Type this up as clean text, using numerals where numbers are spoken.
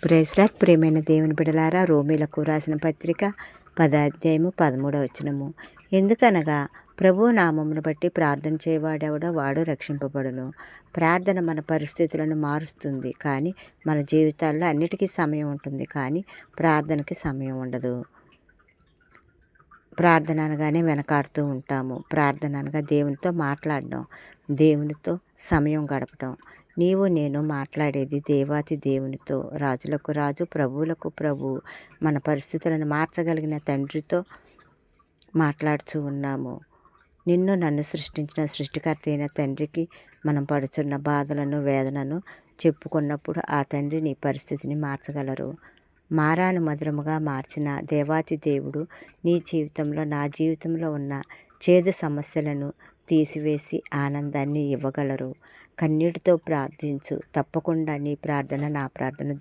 Praise lord. ప్రియమైన దేవుని బిడలారా, రోమీలకు రాసిన పత్రిక 10వ అధ్యాయము 13వ వచనము. ఎందుకనగా ప్రభు నామమును బట్టి ప్రార్థన చేయవాడెవడో వాడు రక్షింపబడును. ప్రార్థన మన పరిస్థితులను మారుస్తుంది, కానీ మన జీవితాల్లో అన్నిటికీ సమయం ఉంటుంది, కానీ ప్రార్థనకి సమయం ఉండదు. ప్రార్థన అనగానే వెనకాడుతూ ఉంటాము. ప్రార్థన అనగా దేవునితో మాట్లాడడం, దేవునితో సమయం గడపడం. నీవు నేను మాట్లాడేది దేవాతి దేవునితో, రాజులకు రాజు, ప్రభువులకు ప్రభువు, మన పరిస్థితులను మార్చగలిగిన తండ్రితో మాట్లాడుతూ ఉన్నాము. నిన్ను నన్ను సృష్టించిన సృష్టికర్త అయిన తండ్రికి మనం పడుతున్న బాధలను, వేదనను చెప్పుకున్నప్పుడు ఆ తండ్రి నీ పరిస్థితిని మార్చగలరు. మారాను మధురముగా మార్చిన దేవాతి దేవుడు నీ జీవితంలో, నా జీవితంలో ఉన్న చేదు సమస్యలను తీసివేసి ఆనందాన్ని ఇవ్వగలరు. కన్నీటితో ప్రార్థించు. తప్పకుండా నీ ప్రార్థన, నా ప్రార్థన